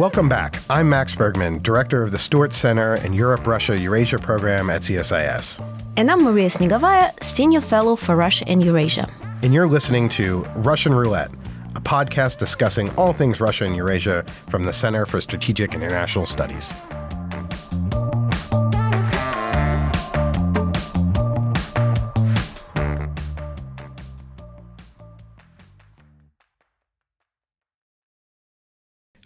Welcome back. I'm Max Bergman, Director of the Stewart Center and Europe-Russia-Eurasia program at CSIS. And I'm Maria Snegovaya, Senior Fellow for Russia and Eurasia. And you're listening to Russian Roulette, a podcast discussing all things Russia and Eurasia from the Center for Strategic International Studies.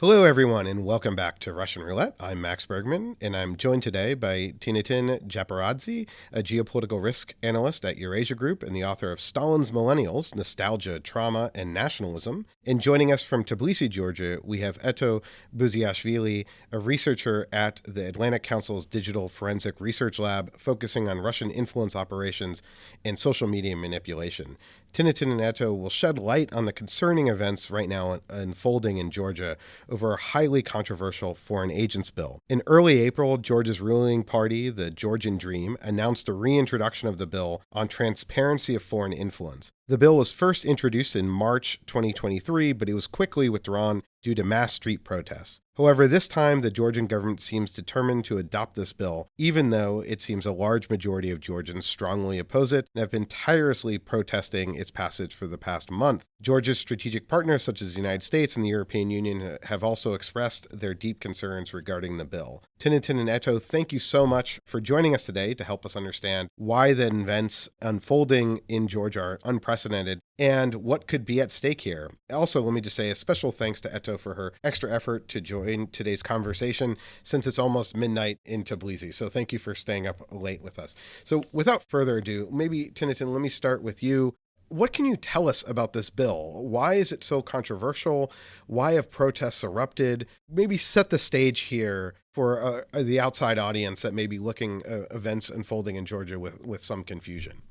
Hello, everyone, and welcome back to Russian Roulette. I'm Max Bergman, and I'm joined today by Tinatin Japaridze, a geopolitical risk analyst at Eurasia Group and the author of Stalin's Millennials, Nostalgia, Trauma, and Nationalism. And joining us from Tbilisi, Georgia, we have Eto Buziashvili, a researcher at the Atlantic Council's Digital Forensic Research Lab, focusing on Russian influence operations and social media manipulation. Tinatin and Eto will shed light on the concerning events right now unfolding in Georgia over a highly controversial foreign agents bill. In early April, Georgia's ruling party, the Georgian Dream, announced a reintroduction of the bill on transparency of foreign influence. The bill was first introduced in March 2023, but it was quickly withdrawn due to mass street protests. However, this time the Georgian government seems determined to adopt this bill, even though it seems a large majority of Georgians strongly oppose it and have been tirelessly protesting its passage for the past month. Georgia's strategic partners, such as the United States and the European Union, have also expressed their deep concerns regarding the bill. Tinatin and Eto, thank you so much for joining us today to help us understand why the events unfolding in Georgia are unprecedented and what could be at stake here. Also, let me just say a special thanks to Eto for her extra effort to join today's conversation since it's almost midnight in Tbilisi. So thank you for staying up late with us. So without further ado, maybe Tinatin, let me start with you. What can you tell us about this bill? Why is it so controversial? Why have protests erupted? Maybe set the stage here for the outside audience that may be looking at events unfolding in Georgia with some confusion.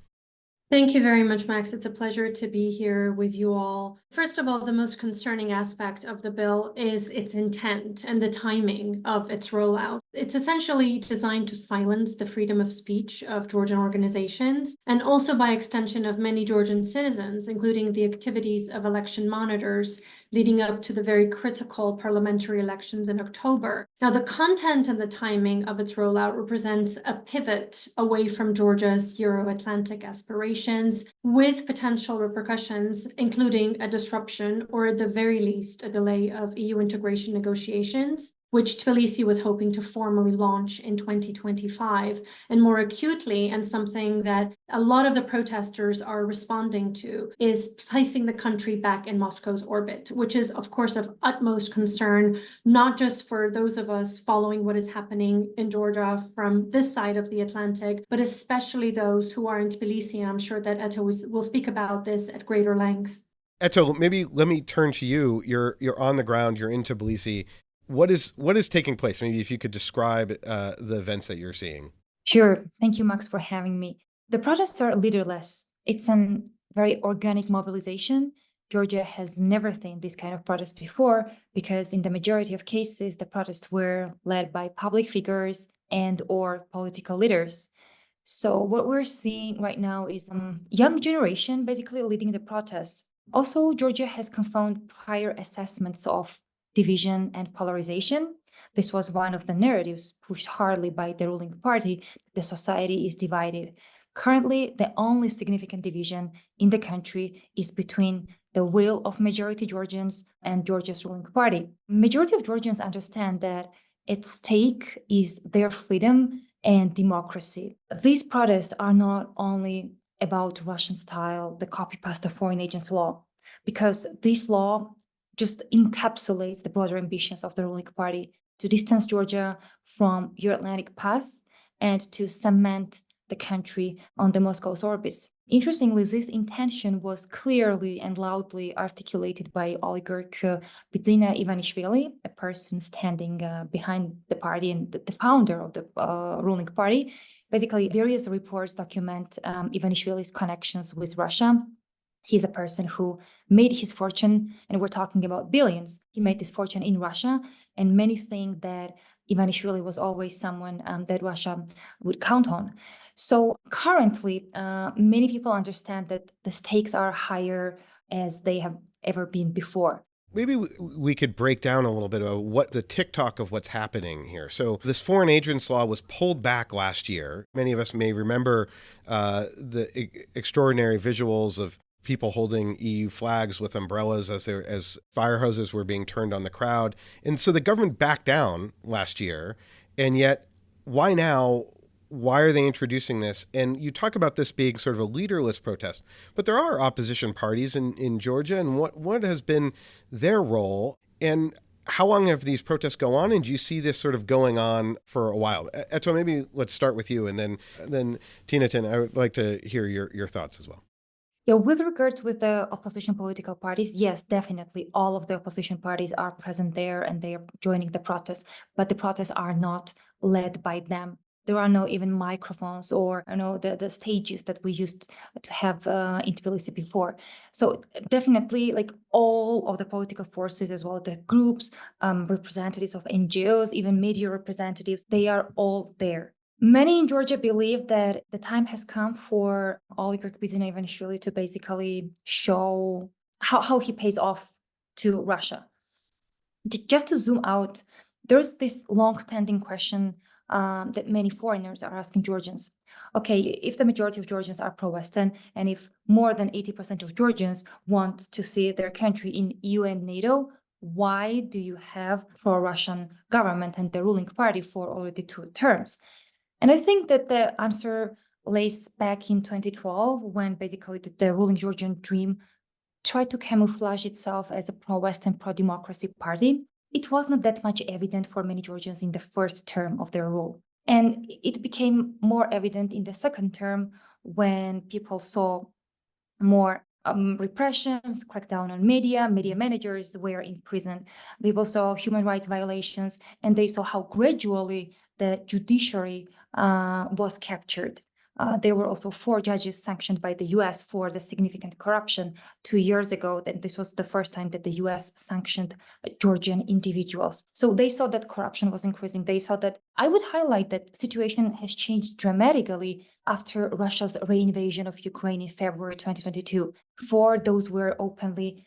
Thank you very much, Max. It's a pleasure to be here with you all. First of all, the most concerning aspect of the bill is its intent and the timing of its rollout. It's essentially designed to silence the freedom of speech of Georgian organizations and also by extension of many Georgian citizens, including the activities of election monitors leading up to the very critical parliamentary elections in October. Now, the content and the timing of its rollout represents a pivot away from Georgia's Euro-Atlantic aspirations with potential repercussions, including a disruption or at the very least a delay of EU integration negotiations, which Tbilisi was hoping to formally launch in 2025. And more acutely, and something that a lot of the protesters are responding to, is placing the country back in Moscow's orbit, which is, of course, of utmost concern, not just for those of us following what is happening in Georgia from this side of the Atlantic, but especially those who are in Tbilisi. I'm sure that Eto will speak about this at greater length. Eto, maybe let me turn to you. You're on the ground, you're in Tbilisi. What is taking place? Maybe if you could describe the events that you're seeing. Sure. Thank you, Max, for having me. The protests are leaderless. It's a very organic mobilization. Georgia has never seen this kind of protest before because in the majority of cases, the protests were led by public figures and or political leaders. So what we're seeing right now is young generation basically leading the protests. Also, Georgia has confirmed prior assessments of division and polarization. This was one of the narratives pushed hardly by the ruling party. The society is divided. Currently, the only significant division in the country is between the will of majority Georgians and Georgia's ruling party. Majority of Georgians understand that at stake is their freedom and democracy. These protests are not only about Russian style, the copy-paste of foreign agents law, because this law just encapsulates the broader ambitions of the ruling party to distance Georgia from Euro-Atlantic path and to cement the country on the Moscow's orbits. Interestingly, this intention was clearly and loudly articulated by oligarch Japaridze Ivanishvili, a person standing behind the party and the founder of the ruling party. Basically, various reports document Ivanishvili's connections with Russia. He's a person who made his fortune, and we're talking about billions. He made this fortune in Russia, and many think that Ivanishvili was always someone that Russia would count on. So currently, many people understand that the stakes are higher as they have ever been before. Maybe we could break down a little bit of what the TikTok of what's happening here. So this foreign agents law was pulled back last year. Many of us may remember the extraordinary visuals of people holding EU flags with umbrellas as fire hoses were being turned on the crowd. And so the government backed down last year. And yet, why now? Why are they introducing this? And you talk about this being sort of a leaderless protest, but there are opposition parties in Georgia, and what has been their role? And how long have these protests go on? And do you see this sort of going on for a while? Eto, maybe let's start with you, and then Tinatin, I would like to hear your thoughts as well. Yeah, with regards with the opposition political parties, yes, definitely all of the opposition parties are present there and they are joining the protest, but the protests are not led by them. There are no even microphones or the stages that we used to have in Tbilisi before. So definitely, like all of the political forces as well, the groups, representatives of NGOs, even media representatives, they are all there. Many in Georgia believe that the time has come for oligarch Buziashvili to basically show how he pays off to Russia. Just to zoom out, there's this long-standing question that many foreigners are asking Georgians. Okay, if the majority of Georgians are pro-Western, and if more than 80% of Georgians want to see their country in EU and NATO, why do you have pro-Russian government and the ruling party for already 2 terms? And I think that the answer lays back in 2012, when basically the ruling Georgian Dream tried to camouflage itself as a pro-Western, pro-democracy party. It was not that much evident for many Georgians in the first term of their rule. And it became more evident in the second term when people saw more repressions, crackdown on media managers were in prison. People saw human rights violations, and they saw how gradually the judiciary was captured. There were also 4 judges sanctioned by the US for the significant corruption 2 years ago. That this was the first time that the US sanctioned Georgian individuals. So they saw that corruption was increasing. They saw that, I would highlight that situation has changed dramatically after Russia's reinvasion of Ukraine in February 2022. For those were openly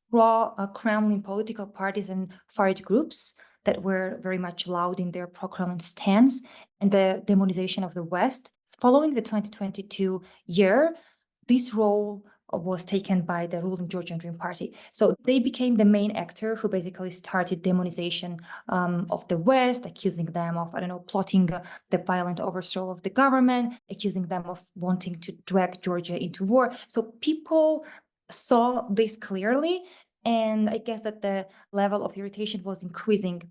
pro-Kremlin political parties and far-right groups that were very much loud in their pro-Kremlin stance and the demonization of the West. Following the 2022 year, this role was taken by the ruling Georgian Dream Party. So they became the main actor who basically started demonization of the West, accusing them of, plotting the violent overthrow of the government, accusing them of wanting to drag Georgia into war. So people saw this clearly. And I guess that the level of irritation was increasing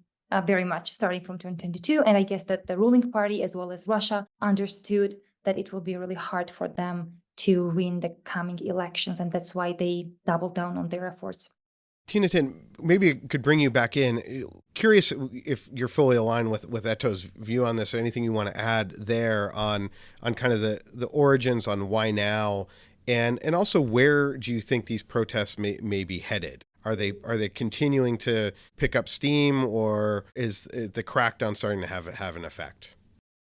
very much starting from 2022. And I guess that the ruling party, as well as Russia, understood that it will be really hard for them to win the coming elections. And that's why they doubled down on their efforts. Tinatin, maybe it could bring you back in. Curious if you're fully aligned with Eto's view on this, or anything you want to add there on kind of the origins, on why now, and also where do you think these protests may be headed? Are they continuing to pick up steam, or is the crackdown starting to have an effect?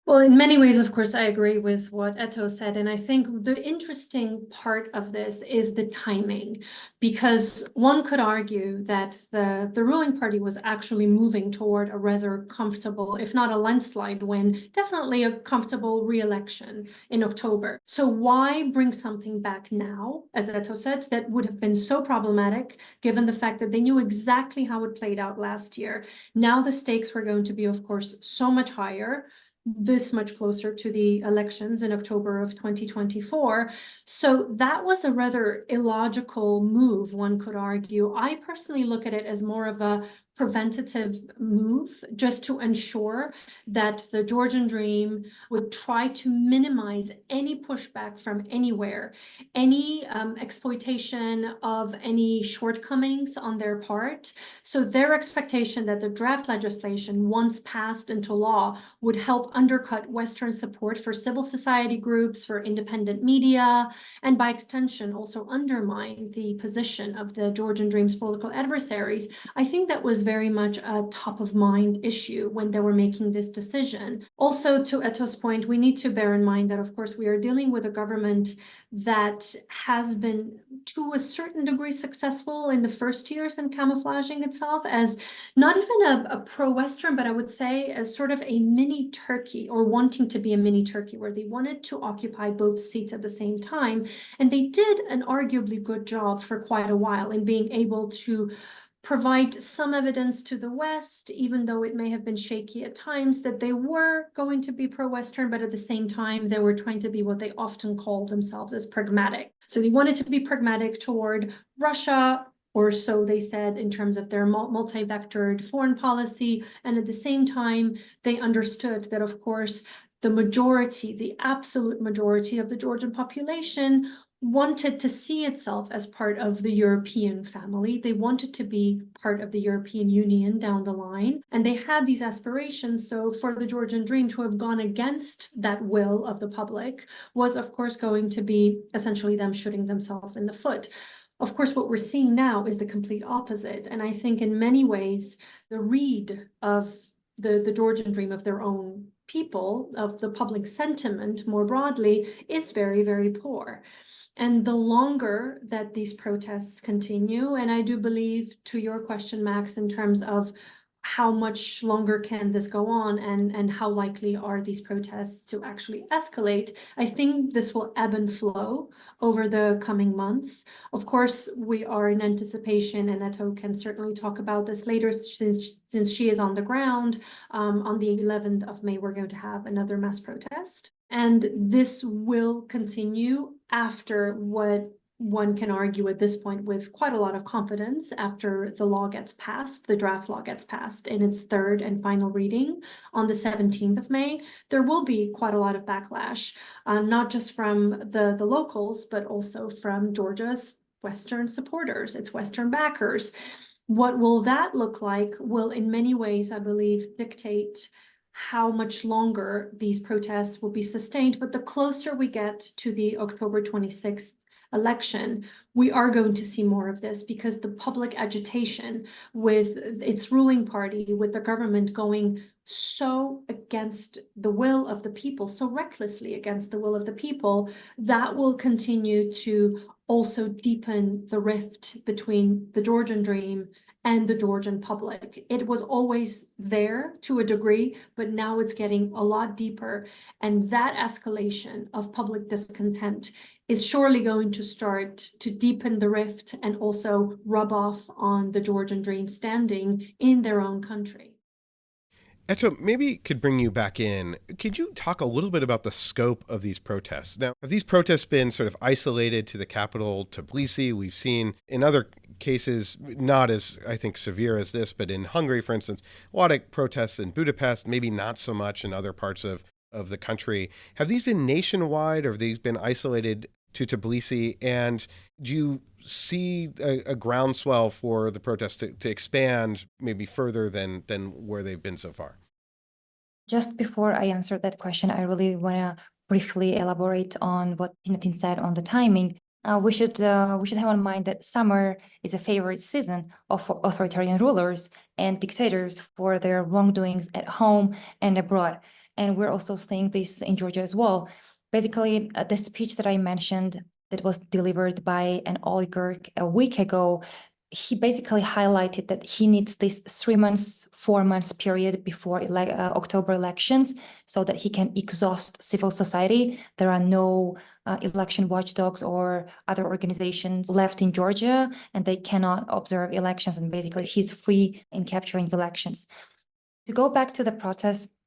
Well, in many ways, of course, I agree with what Eto said. And I think the interesting part of this is the timing, because one could argue that the ruling party was actually moving toward a rather comfortable, if not a landslide win, definitely a comfortable re-election in October. So why bring something back now, as Eto said, that would have been so problematic, given the fact that they knew exactly how it played out last year? Now the stakes were going to be, of course, so much higher, this much closer to the elections in October of 2024. So that was a rather illogical move, one could argue. I personally look at it as more of a preventative move, just to ensure that the Georgian Dream would try to minimize any pushback from anywhere, any exploitation of any shortcomings on their part. So their expectation that the draft legislation, once passed into law, would help undercut Western support for civil society groups, for independent media, and by extension also undermine the position of the Georgian Dream's political adversaries. I think that was was very much a top of mind issue when they were making this decision. Also, to Eto's point, we need to bear in mind that, of course, we are dealing with a government that has been, to a certain degree, successful in the first years in camouflaging itself as not even a pro-Western, but I would say as sort of a mini Turkey, or wanting to be a mini Turkey, where they wanted to occupy both seats at the same time. And they did an arguably good job for quite a while in being able to provide some evidence to the West, even though it may have been shaky at times, that they were going to be pro-Western, but at the same time, they were trying to be what they often called themselves as pragmatic. So they wanted to be pragmatic toward Russia, or so they said, in terms of their multi-vectored foreign policy. And at the same time, they understood that, of course, the majority, the absolute majority of the Georgian population wanted to see itself as part of the European family. They wanted to be part of the European Union down the line, and they had these aspirations. So for the Georgian Dream to have gone against that will of the public was, of course, going to be essentially them shooting themselves in the foot. Of course, what we're seeing now is the complete opposite. And I think in many ways, the read of the Georgian Dream, of their own people, of the public sentiment more broadly, is very, very poor. And the longer that these protests continue, and I do believe, to your question, Max, in terms of how much longer can this go on, and how likely are these protests to actually escalate, I think this will ebb and flow over the coming months. Of course, we are in anticipation, and Eto can certainly talk about this later, since she is on the ground. On the 11th of May, we're going to have another mass protest. And this will continue after what one can argue at this point with quite a lot of confidence, after the law gets passed, the draft law gets passed in its third and final reading on the 17th of May. There will be quite a lot of backlash, not just from the locals, but also from Georgia's Western supporters, its Western backers. What will that look like will, in many ways, I believe, dictate how much longer these protests will be sustained. But the closer we get to the October 26th election, we are going to see more of this, because the public agitation with its ruling party, with the government going so against the will of the people, so recklessly against the will of the people, that will continue to also deepen the rift between the Georgian Dream and the Georgian public. It was always there to a degree, but now it's getting a lot deeper. And that escalation of public discontent is surely going to start to deepen the rift and also rub off on the Georgian Dream standing in their own country. Eto, maybe could bring you back in. Could you talk a little bit about the scope of these protests? Now, have these protests been sort of isolated to the capital, Tbilisi? We've seen in other cases, not as, I think, severe as this, but in Hungary, for instance, a lot of protests in Budapest, maybe not so much in other parts of the country. Have these been nationwide, or have these been isolated to Tbilisi? And do you see a groundswell for the protests to expand maybe further than where they've been so far? Just before I answer that question, I really want to briefly elaborate on what Tinatin said on the timing. We should have in mind that summer is a favorite season of authoritarian rulers and dictators for their wrongdoings at home and abroad. And we're also seeing this in Georgia as well. Basically, the speech that I mentioned that was delivered by an oligarch a week ago, he basically highlighted that he needs this 3 months, 4 months period before October elections, so that he can exhaust civil society. There are no election watchdogs or other organizations left in Georgia, and they cannot observe elections. And basically, he's free in capturing elections. To go back to the protests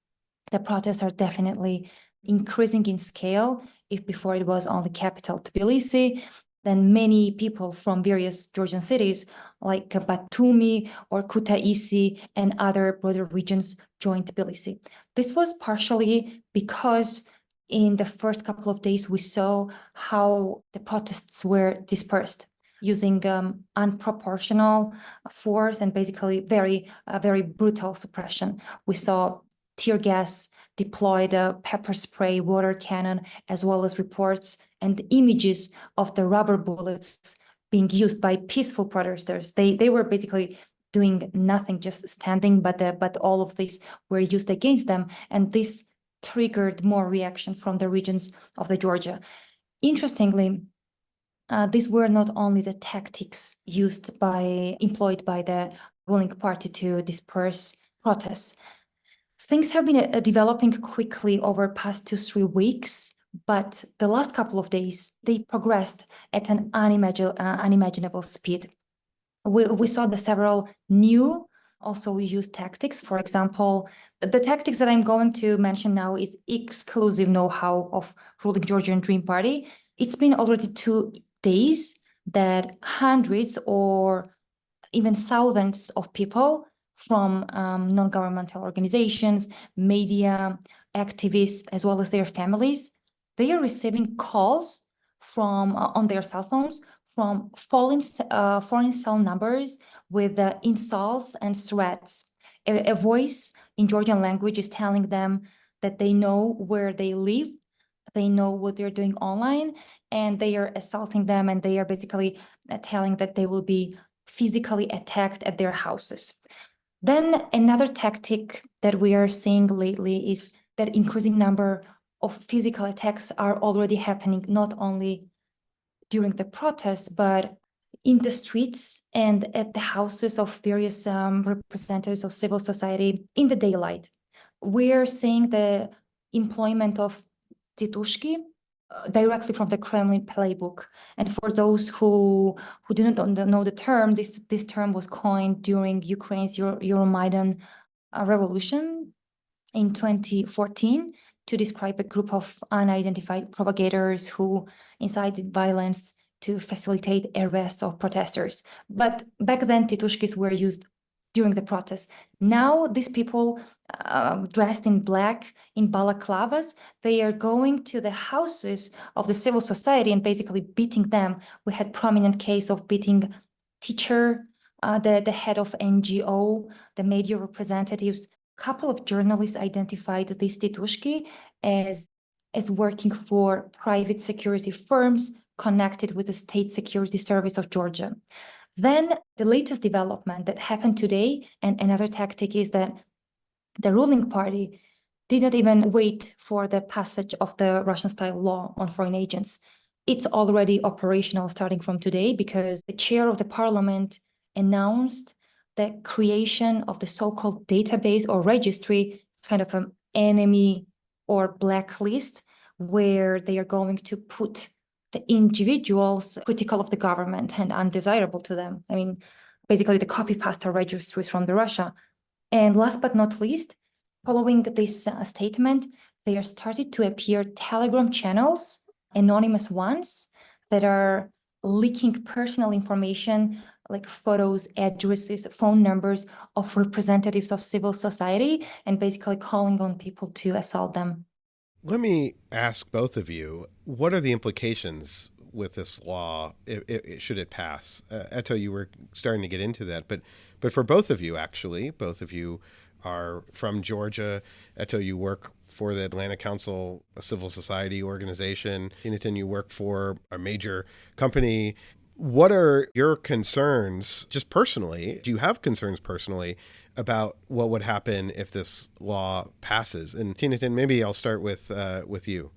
are definitely increasing in scale. If before it was only capital Tbilisi, then many people from various Georgian cities like Batumi or Kutaisi and other border regions joined Tbilisi. This was partially because in the first couple of days, we saw how the protests were dispersed using unproportional force and basically very brutal suppression. We saw tear gas deployed, pepper spray, water cannon, as well as reports and images of the rubber bullets being used by peaceful protesters. They were basically doing nothing, just standing, but all of these were used against them, and this triggered more reaction from the regions of the Georgia. Interestingly, these were not only the tactics employed by the ruling party to disperse protests. Things have been developing quickly over past 2-3 weeks, but the last couple of days, they progressed at an unimaginable speed. We saw the several new also used tactics. For example, the tactics that I'm going to mention now is exclusive know-how of ruling Georgian Dream Party. It's been already 2 days that hundreds or even thousands of people from non-governmental organizations, media, activists, as well as their families, they are receiving calls from on their cell phones from foreign cell numbers with insults and threats. A voice in Georgian language is telling them that they know where they live, they know what they're doing online, and they are assaulting them, and they are basically telling that they will be physically attacked at their houses. Then another tactic that we are seeing lately is that increasing number of physical attacks are already happening, not only during the protests, but in the streets and at the houses of various representatives of civil society in the daylight. We're seeing the employment of titushki directly from the Kremlin playbook. And for those who do not know the term, this term was coined during Ukraine's Euromaidan revolution in 2014 to describe a group of unidentified propagators who incited violence to facilitate arrest of protesters. But back then, titushkis were used during the protests. Now, these people dressed in black, in balaclavas, they are going to the houses of the civil society and basically beating them. We had prominent case of beating teacher, the head of NGO, the media representatives. Couple of journalists identified these titushki as working for private security firms connected with the State Security Service of Georgia. Then the latest development that happened today, and another tactic, is that the ruling party did not even wait for the passage of the Russian-style law on foreign agents. It's already operational starting from today, because the chair of the parliament announced the creation of the so-called database or registry, kind of an enemy or blacklist, where they are going to put the individuals critical of the government and undesirable to them. I mean, basically the copy-paste registries from the Russia. And last but not least, following this statement, there started to appear Telegram channels, anonymous ones, that are leaking personal information like photos, addresses, phone numbers of representatives of civil society, and basically calling on people to assault them. Let me ask both of you, what are the implications with this law should it pass? Eto, you were starting to get into that, but for both of you, actually, both of you are from Georgia. Eto, you work for the Atlantic Council, a civil society organization. Tinatin, you work for a major company. What are your concerns, just personally? Do you have concerns personally about what would happen if this law passes? And Tinatin, maybe I'll start with you.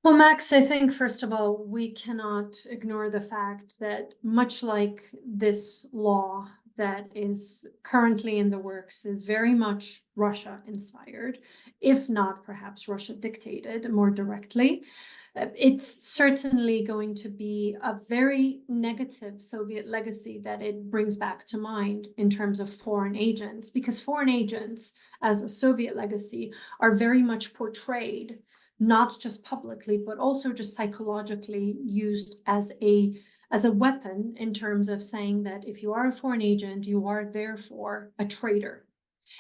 Well, Max, I think, first of all, we cannot ignore the fact that much like this law that is currently in the works is very much Russia inspired, if not perhaps Russia dictated more directly. It's certainly going to be a very negative Soviet legacy that it brings back to mind in terms of foreign agents, because foreign agents as a Soviet legacy are very much portrayed, not just publicly, but also just psychologically used as a weapon, in terms of saying that if you are a foreign agent, you are therefore a traitor.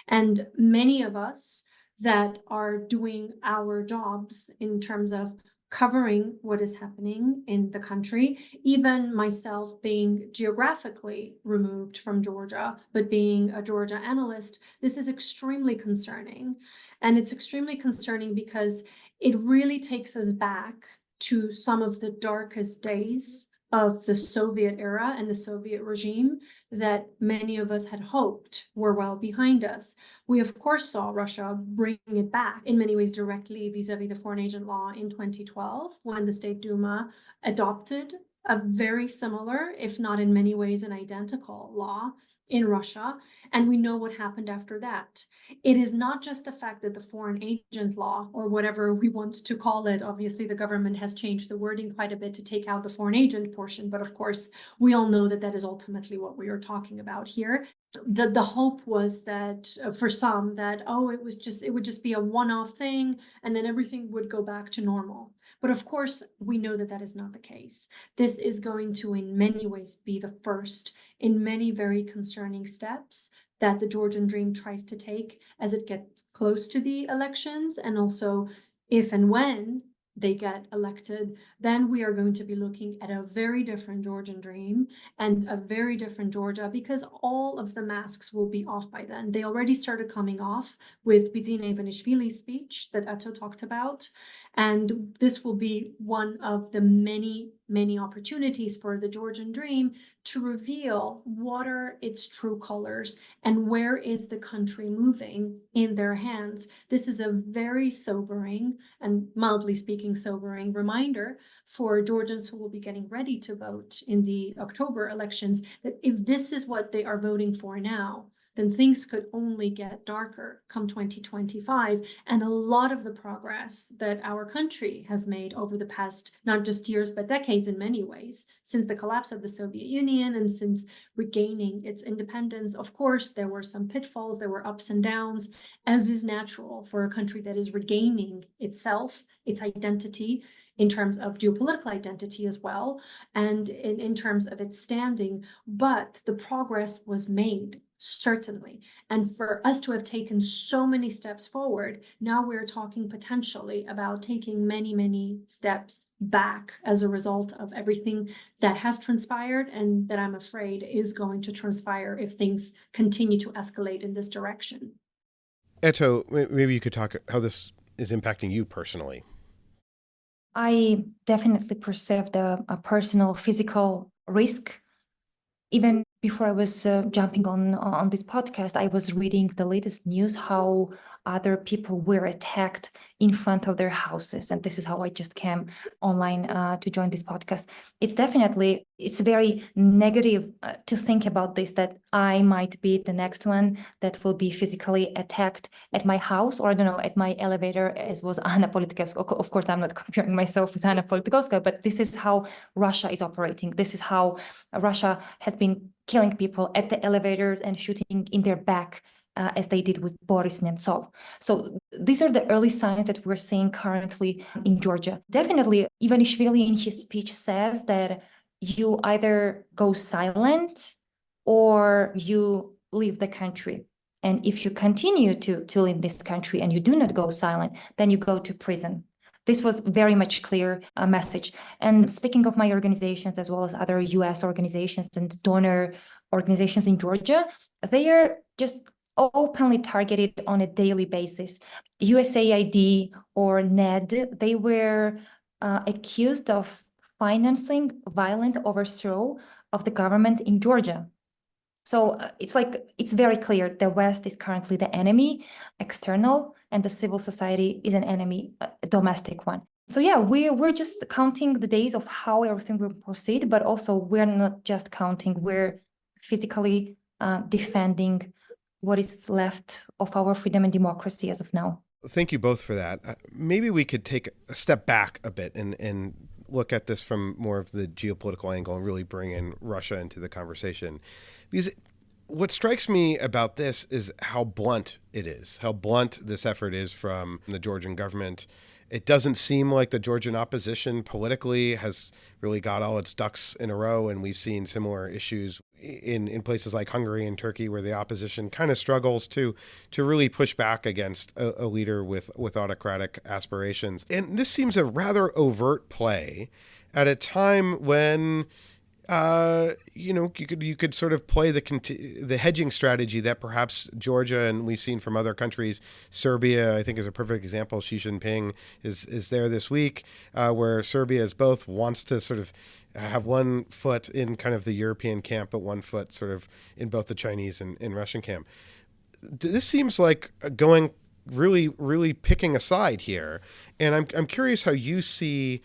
And many of us that are doing our jobs in terms of covering what is happening in the country, even myself being geographically removed from Georgia, but being a Georgia analyst, this is extremely concerning. And it's extremely concerning because it really takes us back to some of the darkest days of the Soviet era and the Soviet regime that many of us had hoped were well behind us. We, of course, saw Russia bring it back in many ways directly vis-a-vis the foreign agent law in 2012, when the State Duma adopted a very similar, if not in many ways an identical law in Russia. And we know what happened after that. It is not just the fact that the foreign agent law, or whatever we want to call it, obviously the government has changed the wording quite a bit to take out the foreign agent portion, but of course, we all know that that is ultimately what we are talking about here. The hope was that for some that, oh, it would just be a one-off thing and then everything would go back to normal. But of course, we know that that is not the case. This is going to, in many ways, be the first in many very concerning steps that the Georgian Dream tries to take as it gets close to the elections, and also if and when they get elected, then we are going to be looking at a very different Georgian Dream and a very different Georgia, because all of the masks will be off by then. They already started coming off with Tinatin Japaridze's speech that Eto talked about. And this will be one of the many, many opportunities for the Georgian Dream to reveal what are its true colors and where is the country moving in their hands. This is a very sobering and, mildly speaking, sobering reminder for Georgians who will be getting ready to vote in the October elections, that if this is what they are voting for now, then things could only get darker come 2025. And a lot of the progress that our country has made over the past, not just years, but decades in many ways, since the collapse of the Soviet Union and since regaining its independence, of course, there were some pitfalls, there were ups and downs, as is natural for a country that is regaining itself, its identity, in terms of geopolitical identity as well, and in terms of its standing. But the progress was made, certainly. And for us to have taken so many steps forward, now we're talking potentially about taking many, many steps back as a result of everything that has transpired and that I'm afraid is going to transpire if things continue to escalate in this direction. Eto, maybe you could talk how this is impacting you personally. I definitely perceived a personal physical risk. Even before I was jumping on this podcast, I was reading the latest news how other people were attacked in front of their houses. And this is how I just came online to join this podcast. It's very negative to think about this, that I might be the next one that will be physically attacked at my house, or I don't know, at my elevator, as was Anna Politkovskaya. Of course, I'm not comparing myself with Anna Politkovskaya, but this is how Russia is operating. This is how Russia has been killing people at the elevators and shooting in their back, as they did with Boris Nemtsov. So these are the early signs that we're seeing currently in Georgia. Definitely, Ivanishvili in his speech says that you either go silent or you leave the country. And if you continue to live in this country and you do not go silent, then you go to prison. This was very much clear message. And speaking of my organizations, as well as other US organizations and donor organizations in Georgia, they are just openly targeted on a daily basis. USAID or NED, they were accused of financing violent overthrow of the government in Georgia. So it's very clear the West is currently the enemy, external, and the civil society is an enemy, a domestic one. So yeah, we're just counting the days of how everything will proceed, but also we're not just counting, we're physically defending what is left of our freedom and democracy as of now. Thank you both for that. Maybe we could take a step back a bit and look at this from more of the geopolitical angle and really bring in Russia into the conversation. Because what strikes me about this is how blunt it is, how blunt this effort is from the Georgian government. It doesn't seem like the Georgian opposition politically has really got all its ducks in a row, and we've seen similar issues in places like Hungary and Turkey, where the opposition kind of struggles to really push back against a leader with autocratic aspirations. And this seems a rather overt play at a time when You could sort of play the hedging strategy that perhaps Georgia, and we've seen from other countries. Serbia, I think, is a perfect example. Xi Jinping is there this week, where Serbia is both wants to sort of have one foot in kind of the European camp, but one foot sort of in both the Chinese and Russian camp. This seems like going really picking a side here, and I'm curious how you see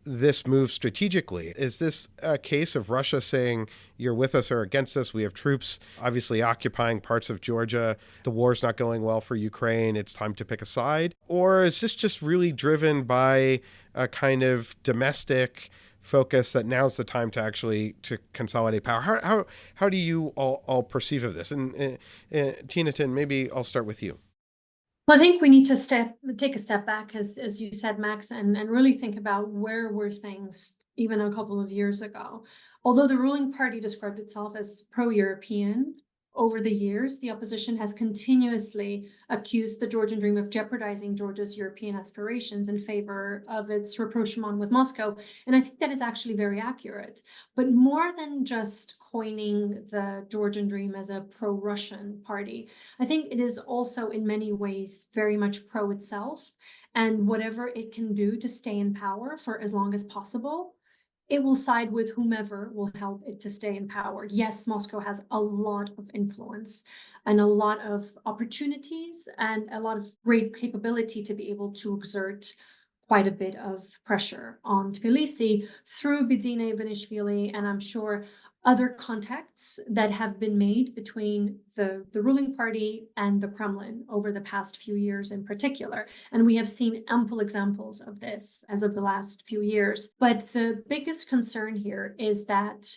this move strategically. Is this a case of Russia saying you're with us or against us? We have troops obviously occupying parts of Georgia. The war's not going well for Ukraine. It's time to pick a side. Or is this just really driven by a kind of domestic focus that now's the time to actually to consolidate power? How do you all perceive of this? And Tinatin, maybe I'll start with you. Well, I think we need to take a step back, as you said, Max, and really think about where were things even a couple of years ago. Although the ruling party described itself as pro-European, over the years, the opposition has continuously accused the Georgian Dream of jeopardizing Georgia's European aspirations in favor of its rapprochement with Moscow. And I think that is actually very accurate. But more than just coining the Georgian Dream as a pro-Russian party, I think it is also in many ways very much pro itself, and whatever it can do to stay in power for as long as possible, it will side with whomever will help it to stay in power. Yes, Moscow has a lot of influence and a lot of opportunities and a lot of great capability to be able to exert quite a bit of pressure on Tbilisi through Bidzina Ivanishvili, and I'm sure other contacts that have been made between the ruling party and the Kremlin over the past few years in particular. And we have seen ample examples of this as of the last few years. But the biggest concern here is that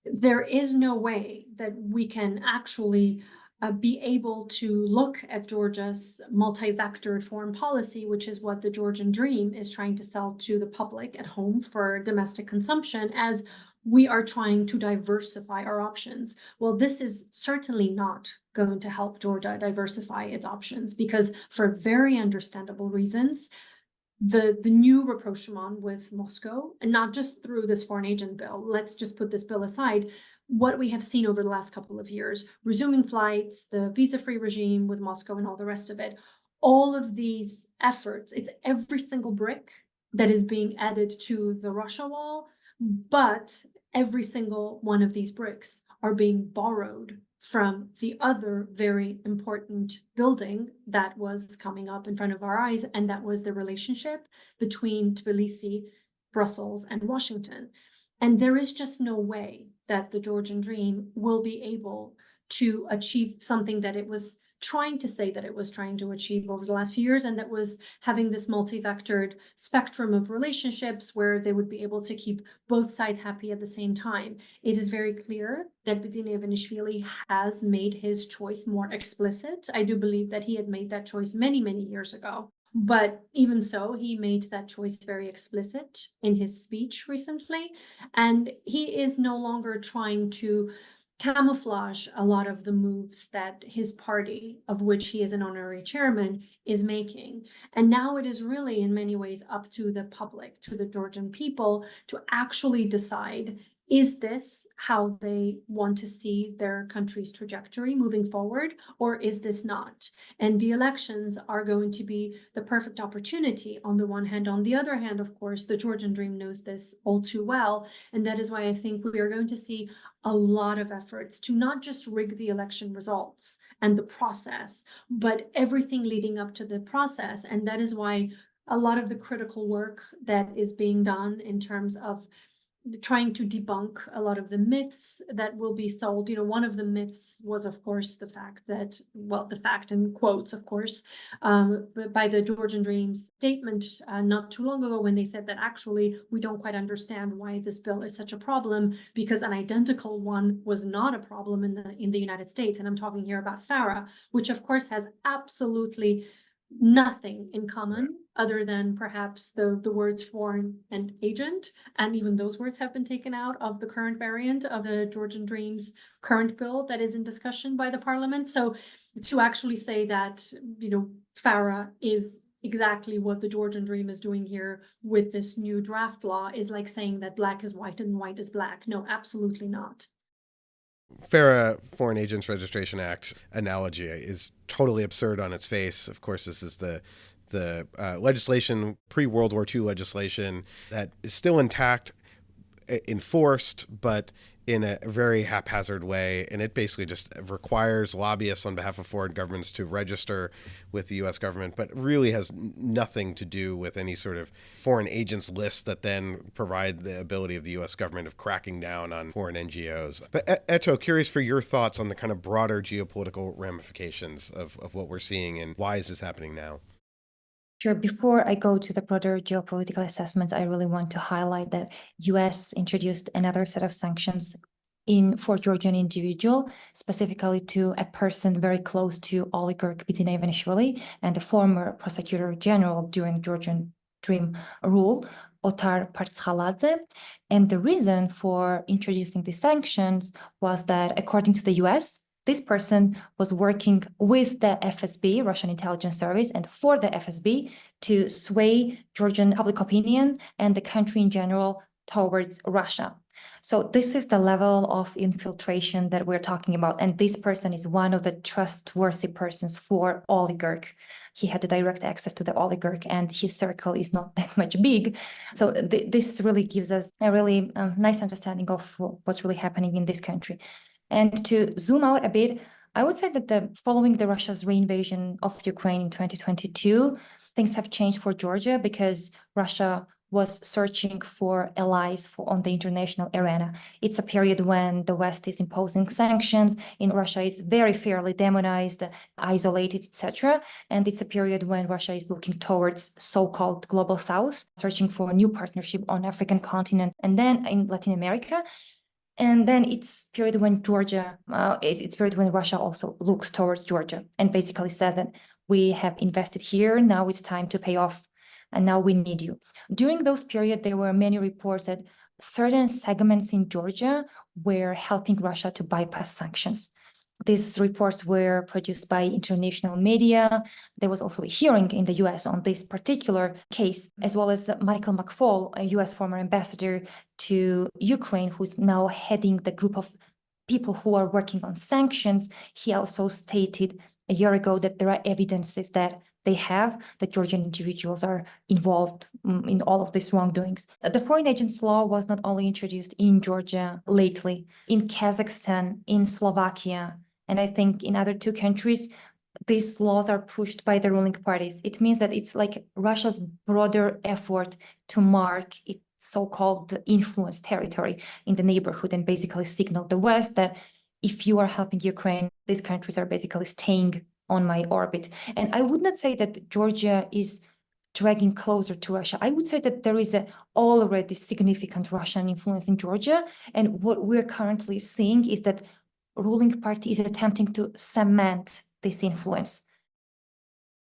there is no way that we can actually be able to look at Georgia's multi-vectored foreign policy, which is what the Georgian Dream is trying to sell to the public at home for domestic consumption, as we are trying to diversify our options. Well, this is certainly not going to help Georgia diversify its options, because for very understandable reasons, the new rapprochement with Moscow, and not just through this foreign agent bill, let's just put this bill aside, what we have seen over the last couple of years, resuming flights, the visa-free regime with Moscow and all the rest of it, all of these efforts, it's every single brick that is being added to the Russia wall, but every single one of these bricks are being borrowed from the other very important building that was coming up in front of our eyes, and that was the relationship between Tbilisi, Brussels, and Washington. And there is just no way that the Georgian Dream will be able to achieve something that it was trying to say that it was trying to achieve over the last few years, and that was having this multi-vectored spectrum of relationships where they would be able to keep both sides happy at the same time. It is very clear that Bidzina Ivanishvili has made his choice more explicit. I do believe that he had made that choice many, many years ago. But even so, he made that choice very explicit in his speech recently, and he is no longer trying to camouflage a lot of the moves that his party, of which he is an honorary chairman, is making. And now it is really in many ways up to the public, to the Georgian people, to actually decide, is this how they want to see their country's trajectory moving forward, or is this not? And the elections are going to be the perfect opportunity on the one hand. On the other hand, of course, the Georgian Dream knows this all too well. And that is why I think we are going to see a lot of efforts to not just rig the election results and the process, but everything leading up to the process. And that is why a lot of the critical work that is being done in terms of trying to debunk a lot of the myths that will be sold. One of the myths was, of course, the fact that, well, the fact in quotes, of course, by the Georgian Dream's statement not too long ago, when they said that actually we don't quite understand why this bill is such a problem, because an identical one was not a problem in the United States. And I'm talking here about FARA, which of course has absolutely nothing in common other than perhaps the words foreign and agent, and even those words have been taken out of the current variant of the Georgian Dream's current bill that is in discussion by the parliament. So to actually say that FARA is exactly what the Georgian Dream is doing here with this new draft law is like saying that black is white and white is black. No, absolutely not. FARA, Foreign Agents Registration Act analogy is totally absurd on its face. Of course, this is the legislation, pre-World War II legislation that is still intact, enforced, but in a very haphazard way. And it basically just requires lobbyists on behalf of foreign governments to register with the U.S. government, but really has nothing to do with any sort of foreign agents list that then provide the ability of the U.S. government of cracking down on foreign NGOs. But Eto, curious for your thoughts on the kind of broader geopolitical ramifications of what we're seeing, and why is this happening now? Sure. Before I go to the broader geopolitical assessment, I really want to highlight that US introduced another set of sanctions for Georgian individual, specifically to a person very close to oligarch Tinatin Japaridze and the former prosecutor general during Georgian Dream rule, Otar Partshaladze. And the reason for introducing these sanctions was that, according to the US, this person was working with the FSB, Russian intelligence service, and for the FSB to sway Georgian public opinion and the country in general towards Russia. So this is the level of infiltration that we're talking about. And this person is one of the trustworthy persons for oligarch. He had direct access to the oligarch, and his circle is not that much big. So this really gives us a really nice understanding of what's really happening in this country. And to zoom out a bit, I would say that following the Russia's reinvasion of Ukraine in 2022, things have changed for Georgia because Russia was searching for allies on the international arena. It's a period when the West is imposing sanctions, in Russia is very fairly demonized, isolated, etc. And it's a period when Russia is looking towards so-called global South, searching for a new partnership on African continent and then in Latin America. And then it's period when it's period when Russia also looks towards Georgia and basically said that we have invested here, now it's time to pay off, and now we need you. During those periods, there were many reports that certain segments in Georgia were helping Russia to bypass sanctions. These reports were produced by international media. There was also a hearing in the US on this particular case, as well as Michael McFaul, a US former ambassador to Ukraine, who's now heading the group of people who are working on sanctions. He also stated a year ago that there are evidences that the Georgian individuals are involved in all of these wrongdoings. The foreign agents law was not only introduced in Georgia lately, in Kazakhstan, in Slovakia, and I think in other two countries, these laws are pushed by the ruling parties. It means that it's like Russia's broader effort to mark its so-called influence territory in the neighborhood and basically signal the West that if you are helping Ukraine, these countries are basically staying on my orbit. And I would not say that Georgia is dragging closer to Russia. I would say that there is already significant Russian influence in Georgia. And what we're currently seeing is that ruling party is attempting to cement this influence.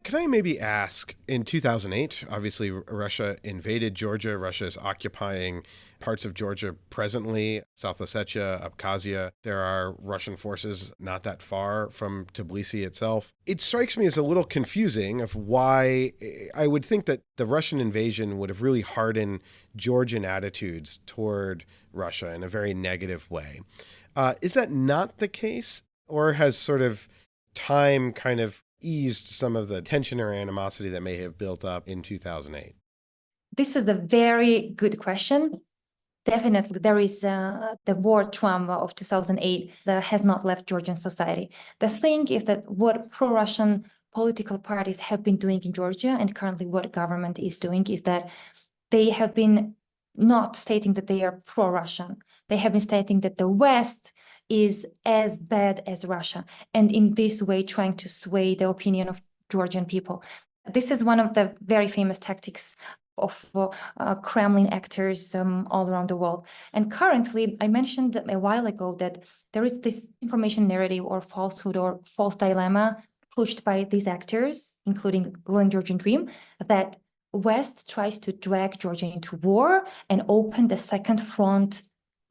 Can I maybe ask, in 2008, obviously Russia invaded Georgia. Russia is occupying parts of Georgia presently, South Ossetia, Abkhazia. There are Russian forces not that far from Tbilisi itself. It strikes me as a little confusing of why I would think that the Russian invasion would have really hardened Georgian attitudes toward Russia in a very negative way. Is that not the case, or has sort of time kind of eased some of the tension or animosity that may have built up in 2008? This is a very good question. Definitely, there is the war trauma of 2008 that has not left Georgian society. The thing is that what pro-Russian political parties have been doing in Georgia, and currently what government is doing, is that they have been not stating that they are pro-Russian. They have been stating that the West is as bad as Russia, and in this way trying to sway the opinion of Georgian people. This is one of the very famous tactics of Kremlin actors all around the world. And currently, I mentioned a while ago that there is this information narrative or falsehood or false dilemma pushed by these actors, including ruling Georgian Dream, that West tries to drag Georgia into war and open the second front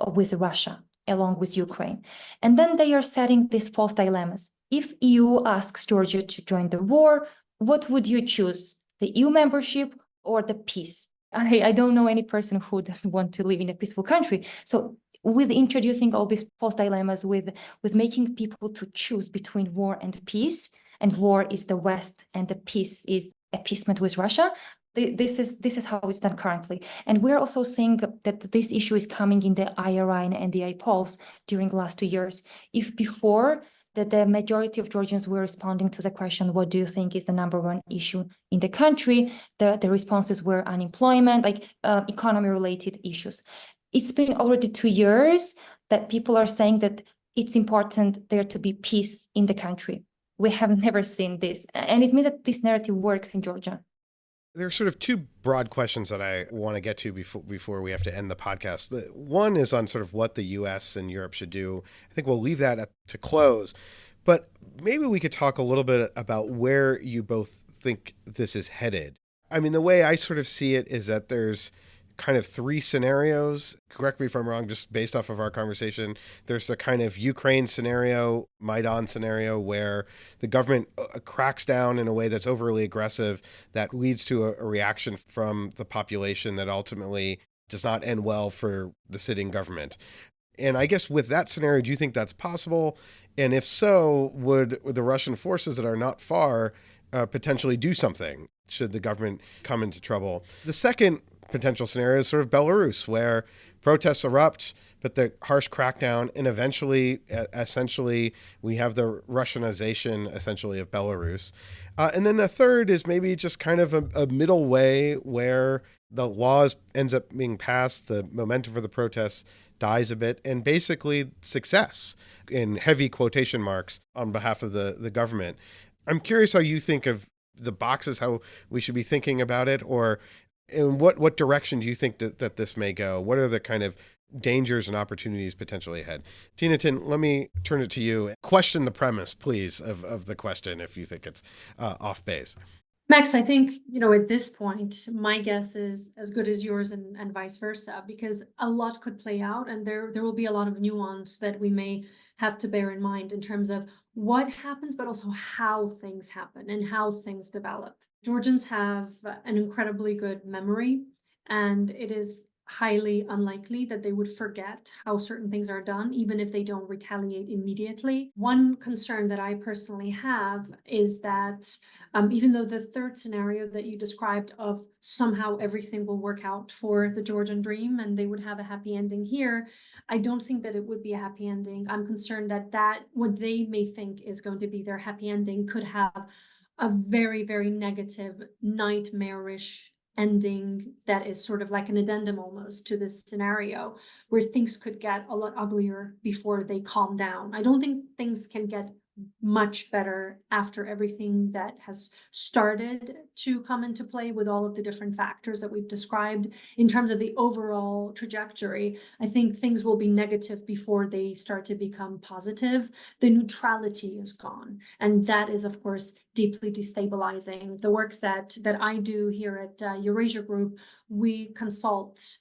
with Russia, along with Ukraine. And then they are setting these false dilemmas. If EU asks Georgia to join the war, what would you choose? the EU membership or the peace. I don't know any person who doesn't want to live in a peaceful country. So with introducing all these false dilemmas, with making people to choose between war and peace, and war is the West and the peace is appeasement with Russia, this is how it's done currently. And we're also seeing that this issue is coming in the IRI and NDI polls during the last 2 years. If before that the majority of Georgians were responding to the question, what do you think is the number one issue in the country? The responses were unemployment, like economy-related issues. It's been already 2 years that people are saying that it's important there to be peace in the country. We have never seen this. And it means that this narrative works in Georgia. There are sort of two broad questions that I want to get to before we have to end the podcast. One is on sort of what the U.S. and Europe should do. I think we'll leave that to close. But maybe we could talk a little bit about where you both think this is headed. I mean, the way I sort of see it is that there's kind of three scenarios. Correct me if I'm wrong, just based off of our conversation. There's the kind of Ukraine scenario, Maidan scenario, where the government cracks down in a way that's overly aggressive, that leads to a reaction from the population that ultimately does not end well for the sitting government. And I guess with that scenario, do you think that's possible? And if so, would the Russian forces that are not far potentially do something should the government come into trouble? The second potential scenario is sort of Belarus, where protests erupt, but the harsh crackdown, and eventually, essentially, we have the Russianization, essentially, of Belarus. And then the third is maybe just kind of a middle way where the laws ends up being passed, the momentum for the protests dies a bit, and basically success, in heavy quotation marks, on behalf of the government. I'm curious how you think of the boxes, how we should be thinking about it, or in what direction do you think that this may go? What are the kind of dangers and opportunities potentially ahead? Tinatin, let me turn it to you. Question the premise, please, of the question if you think it's off base. Max, I think, at this point, my guess is as good as yours and vice versa, because a lot could play out and there will be a lot of nuance that we may have to bear in mind in terms of what happens, but also how things happen and how things develop. Georgians have an incredibly good memory, and it is highly unlikely that they would forget how certain things are done, even if they don't retaliate immediately. One concern that I personally have is that even though the third scenario that you described of somehow everything will work out for the Georgian Dream and they would have a happy ending here, I don't think that it would be a happy ending. I'm concerned that what they may think is going to be their happy ending could have a very, very negative, nightmarish ending that is sort of like an addendum almost to this scenario where things could get a lot uglier before they calm down. I don't think things can get much better after everything that has started to come into play with all of the different factors that we've described. In terms of the overall trajectory, I think things will be negative before they start to become positive. The neutrality is gone, and that is, of course, deeply destabilizing. The work that I do here at Eurasia Group, we consult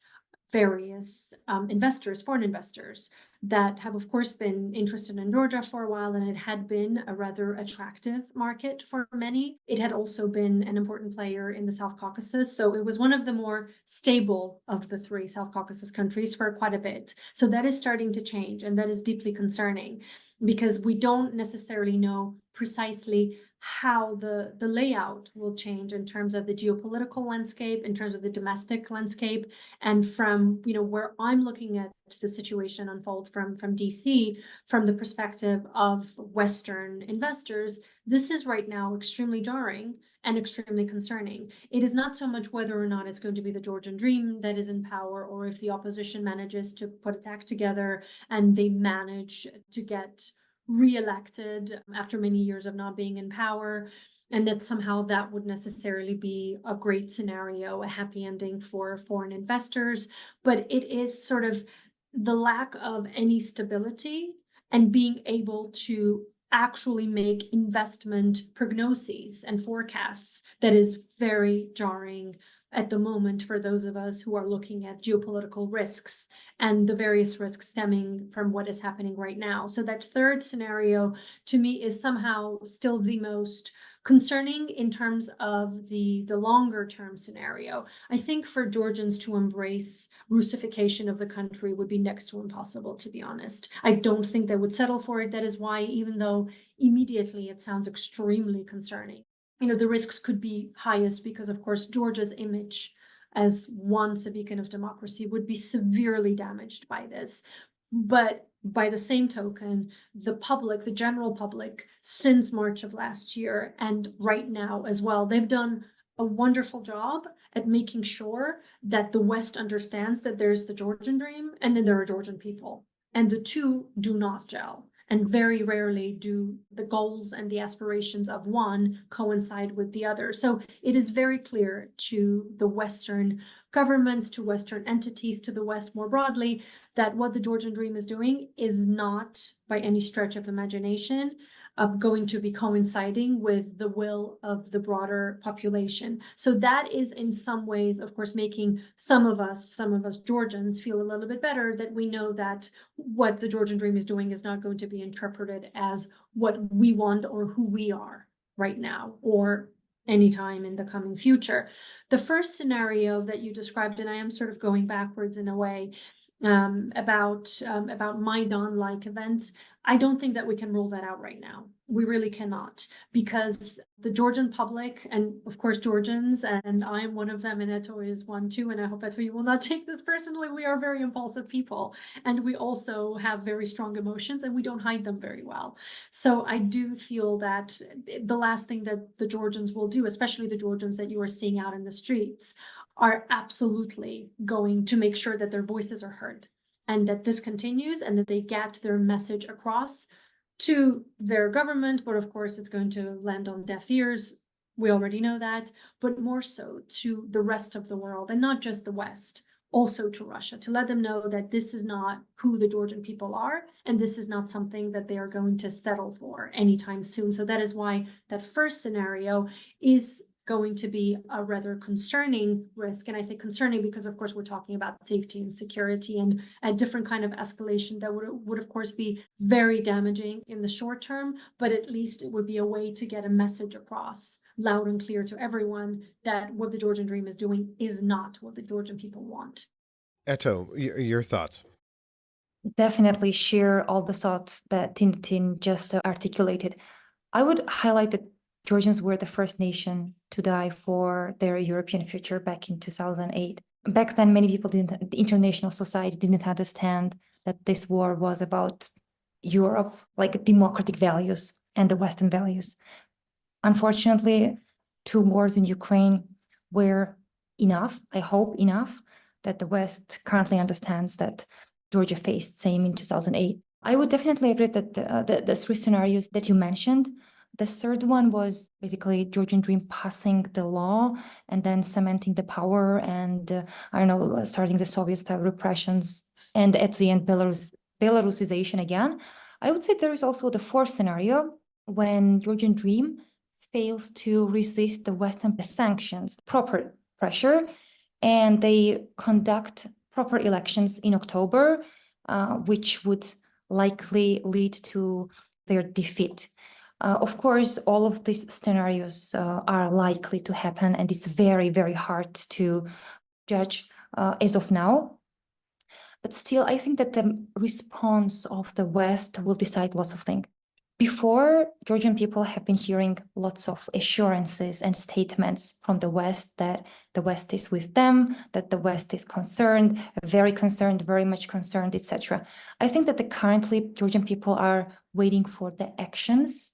various investors, foreign investors, that have, of course, been interested in Georgia for a while, and it had been a rather attractive market for many. It had also been an important player in the South Caucasus, so it was one of the more stable of the three South Caucasus countries for quite a bit. So that is starting to change, and that is deeply concerning because we don't necessarily know precisely how the layout will change in terms of the geopolitical landscape, in terms of the domestic landscape. And from where I'm looking at the situation unfold from DC, from the perspective of Western investors, this is right now extremely jarring and extremely concerning. It is not so much whether or not it's going to be the Georgian Dream that is in power, or if the opposition manages to put its act together and they manage to get re-elected after many years of not being in power, and that somehow that would necessarily be a great scenario, a happy ending for foreign investors. But it is sort of the lack of any stability and being able to actually make investment prognoses and forecasts that is very jarring at the moment for those of us who are looking at geopolitical risks and the various risks stemming from what is happening right now. So that third scenario to me is somehow still the most Concerning in terms of the longer term scenario, I think for Georgians to embrace Russification of the country would be next to impossible, to be honest. I don't think they would settle for it. That is why, even though immediately it sounds extremely concerning, the risks could be highest because, of course, Georgia's image as once a beacon of democracy would be severely damaged by this. But by the same token, the public, the general public, since March of last year and right now as well, they've done a wonderful job at making sure that the West understands that there's the Georgian dream and then there are Georgian people. And the two do not gel. And very rarely do the goals and the aspirations of one coincide with the other. So it is very clear to the Western governments, to Western entities, to the West more broadly, that what the Georgian Dream is doing is not, by any stretch of imagination, going to be coinciding with the will of the broader population. So that is in some ways, of course, making some of us Georgians feel a little bit better that we know that what the Georgian Dream is doing is not going to be interpreted as what we want or who we are right now or anytime in the coming future. The first scenario that you described, and I am sort of going backwards in a way, about Maidan-like events, I don't think that we can rule that out right now. We really cannot, because the Georgian public, and of course Georgians, and I am one of them, and Eto is one too, and I hope Eto you will not take this personally. We are very impulsive people, and we also have very strong emotions, and we don't hide them very well. So I do feel that the last thing that the Georgians will do, especially the Georgians that you are seeing out in the streets, are absolutely going to make sure that their voices are heard and that this continues and that they get their message across to their government. But of course, it's going to land on deaf ears. We already know that, but more so to the rest of the world, and not just the West, also to Russia, to let them know that this is not who the Georgian people are, and this is not something that they are going to settle for anytime soon. So that is why that first scenario is going to be a rather concerning risk. And I say concerning because, of course, we're talking about safety and security and a different kind of escalation that would of course, be very damaging in the short term, but at least it would be a way to get a message across loud and clear to everyone that what the Georgian Dream is doing is not what the Georgian people want. Eto, your thoughts? Definitely share all the thoughts that Tinatin just articulated. I would highlight that Georgians were the first nation to die for their European future back in 2008. Back then, many people the international society didn't understand that this war was about Europe, like democratic values and the Western values. Unfortunately, 2 wars in Ukraine were enough, I hope enough, that the West currently understands that Georgia faced same in 2008. I would definitely agree that the 3 scenarios that you mentioned, the third one was basically Georgian Dream passing the law and then cementing the power and, starting the Soviet-style repressions and at the end Belarusization again. I would say there is also the 4th scenario when Georgian Dream fails to resist the Western sanctions, proper pressure, and they conduct proper elections in October, which would likely lead to their defeat. Of course, all of these scenarios are likely to happen, and it's very, very hard to judge as of now. But still, I think that the response of the West will decide lots of things. Before, Georgian people have been hearing lots of assurances and statements from the West that the West is with them, that the West is concerned, very much concerned, etc. I think that currently Georgian people are waiting for the actions,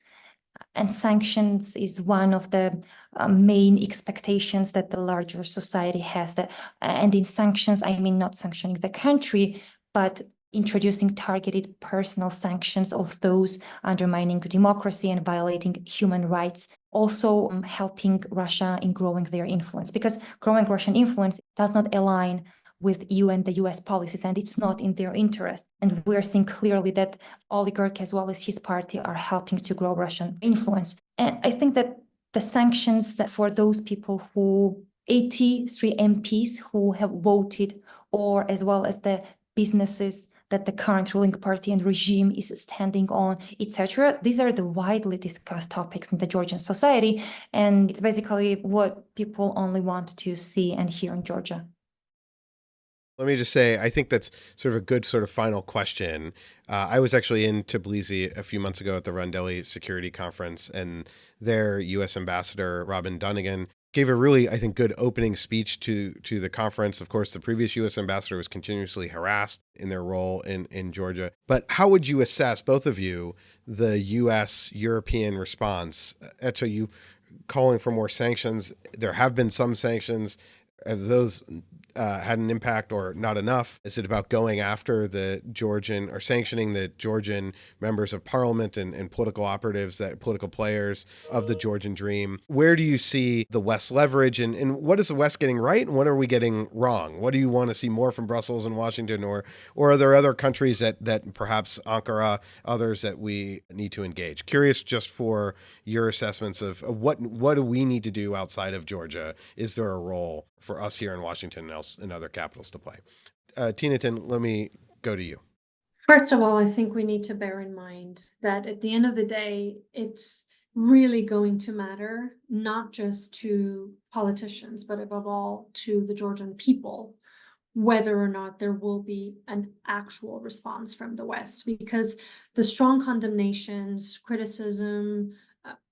and sanctions is one of the main expectations that the larger society has. And in sanctions, I mean not sanctioning the country, but introducing targeted personal sanctions of those undermining democracy and violating human rights, also helping Russia in growing their influence, because growing Russian influence does not align with EU and the US policies, and it's not in their interest. And we're seeing clearly that oligarch as well as his party are helping to grow Russian influence. And I think that the sanctions for those people 83 MPs who have voted, or as well as the businesses that the current ruling party and regime is standing on, etc. These are the widely discussed topics in the Georgian society, and it's basically what people only want to see and hear in Georgia. Let me just say, I think that's sort of a good sort of final question. I was actually in Tbilisi a few months ago at the Rundelli Security Conference, and their U.S. Ambassador, Robin Dunnigan, gave a really, I think, good opening speech to the conference. Of course, the previous U.S. ambassador was continuously harassed in their role in Georgia. But how would you assess, both of you, the U.S.-European response? Eto, you calling for more sanctions. There have been some sanctions. Have those had an impact or not enough? Is it about going after the Georgian or sanctioning the Georgian members of parliament and political operatives, that political players of the Georgian Dream? Where do you see the West leverage, and what is the West getting right and what are we getting wrong? What do you want to see more from Brussels and Washington, or are there other countries that perhaps Ankara, others that we need to engage? Curious just for your assessments of what do we need to do outside of Georgia? Is there a role for us here in Washington and other capitals to play? Tinatin, let me go to you. First of all, I think we need to bear in mind that at the end of the day, it's really going to matter, not just to politicians, but above all to the Georgian people, whether or not there will be an actual response from the West, because the strong condemnations, criticism,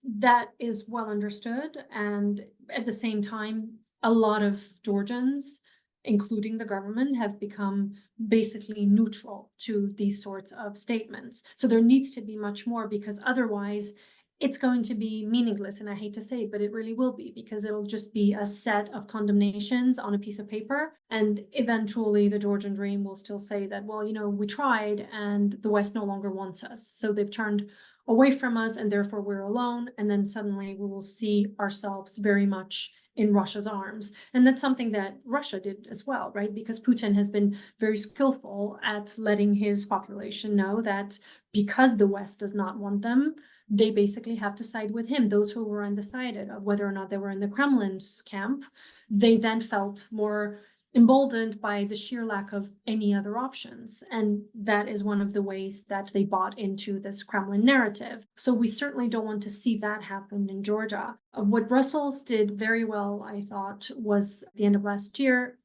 that is well understood. And at the same time, a lot of Georgians, including the government, have become basically neutral to these sorts of statements. So there needs to be much more, because otherwise it's going to be meaningless. And I hate to say it, but it really will be, because it'll just be a set of condemnations on a piece of paper. And eventually the Georgian Dream will still say that, well, we tried and the West no longer wants us. So they've turned away from us and therefore we're alone. And then suddenly we will see ourselves very much in Russia's arms. And that's something that Russia did as well, right? Because Putin has been very skillful at letting his population know that because the West does not want them, they basically have to side with him. Those who were undecided of whether or not they were in the Kremlin's camp, they then felt more emboldened by the sheer lack of any other options. And that is one of the ways that they bought into this Kremlin narrative. So we certainly don't want to see that happen in Georgia. What Brussels did very well, I thought, was at the end of last year,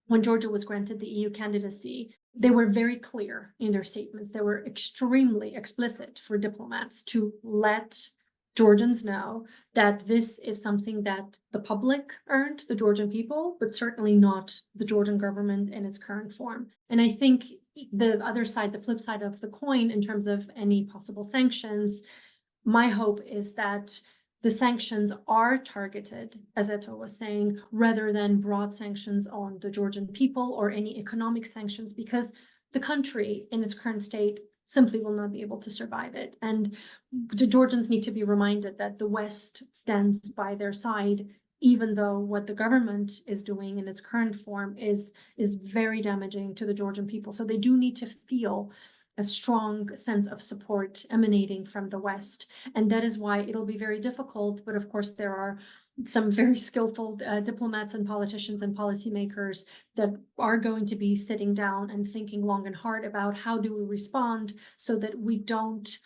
when Georgia was granted the EU candidacy, they were very clear in their statements. They were extremely explicit for diplomats to let Georgians know that this is something that the public earned, the Georgian people, but certainly not the Georgian government in its current form. And I think the other side, the flip side of the coin, in terms of any possible sanctions, my hope is that the sanctions are targeted, as Eto was saying, rather than broad sanctions on the Georgian people or any economic sanctions, because the country in its current state simply will not be able to survive it. And the Georgians need to be reminded that the West stands by their side, even though what the government is doing in its current form is very damaging to the Georgian people. So they do need to feel a strong sense of support emanating from the West. And that is why it'll be very difficult. But of course, there are some very skillful diplomats and politicians and policymakers that are going to be sitting down and thinking long and hard about how do we respond so that we don't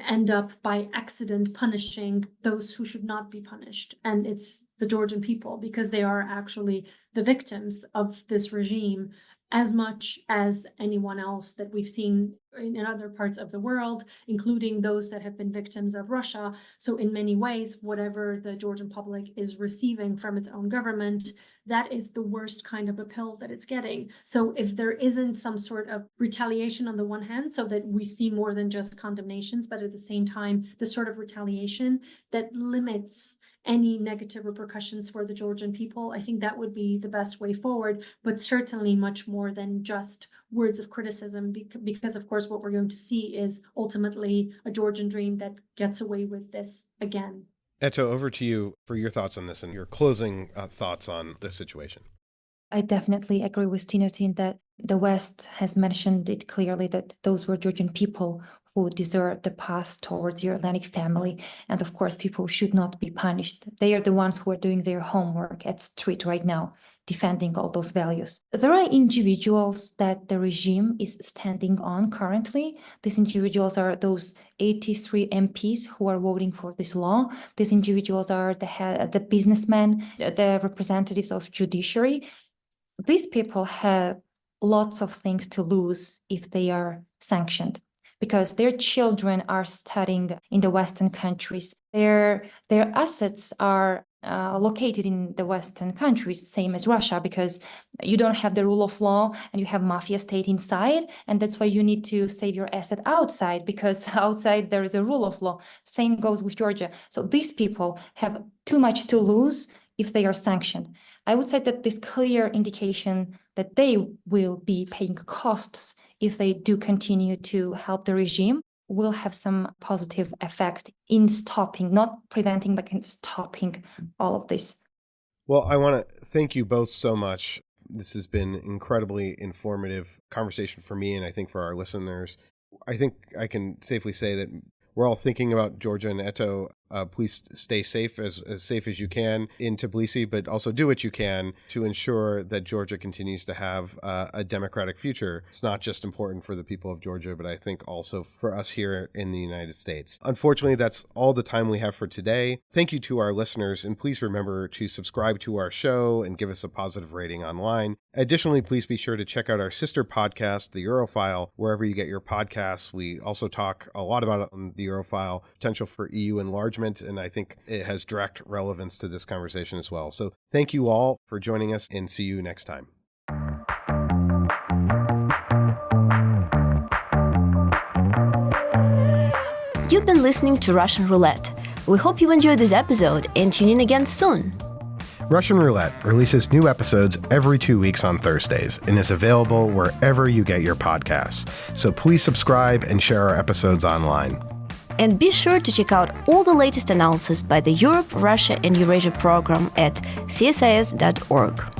end up by accident punishing those who should not be punished. And it's the Georgian people, because they are actually the victims of this regime as much as anyone else that we've seen in other parts of the world, including those that have been victims of Russia. So in many ways, whatever the Georgian public is receiving from its own government, that is the worst kind of a pill that it's getting. So if there isn't some sort of retaliation on the one hand, so that we see more than just condemnations, but at the same time, the sort of retaliation that limits any negative repercussions for the Georgian people, I think that would be the best way forward, but certainly much more than just words of criticism, because of course what we're going to see is ultimately a Georgian Dream that gets away with this again. Eto, over to you for your thoughts on this and your closing thoughts on the situation. I definitely agree with Tinatin that the West has mentioned it clearly that those were Georgian people who deserve the path towards your Atlantic family. And of course, people should not be punished. They are the ones who are doing their homework at street right now. defending all those values. There are individuals that the regime is standing on currently. These individuals are those 83 MPs who are voting for this law. These individuals are the businessmen, the representatives of judiciary. These people have lots of things to lose if they are sanctioned, because their children are studying in the Western countries. Their assets are located in the Western countries, same as Russia, because you don't have the rule of law and you have mafia state inside. And that's why you need to save your asset outside, because outside there is a rule of law. Same goes with Georgia. So these people have too much to lose if they are sanctioned. I would say that this clear indication that they will be paying costs if they do continue to help the regime will have some positive effect in stopping, not preventing, but stopping all of this. Well, I want to thank you both so much. This has been incredibly informative conversation for me, and I think for our listeners. I think I can safely say that we're all thinking about Georgia and Eto. Please stay safe as safe as you can in Tbilisi, but also do what you can to ensure that Georgia continues to have a democratic future. It's not just important for the people of Georgia, but I think also for us here in the United States. Unfortunately, that's all the time we have for today. Thank you to our listeners, and please remember to subscribe to our show and give us a positive rating online. Additionally, please be sure to check out our sister podcast, The Europhile, wherever you get your podcasts. We also talk a lot about it on The Europhile, potential for EU enlargement, and I think it has direct relevance to this conversation as well. So thank you all for joining us, and see you next time. You've been listening to Russian Roulette. We hope you enjoyed this episode and tune in again soon. Russian Roulette releases new episodes every 2 weeks on Thursdays and is available wherever you get your podcasts. So please subscribe and share our episodes online. And be sure to check out all the latest analysis by the Europe, Russia and Eurasia program at csis.org.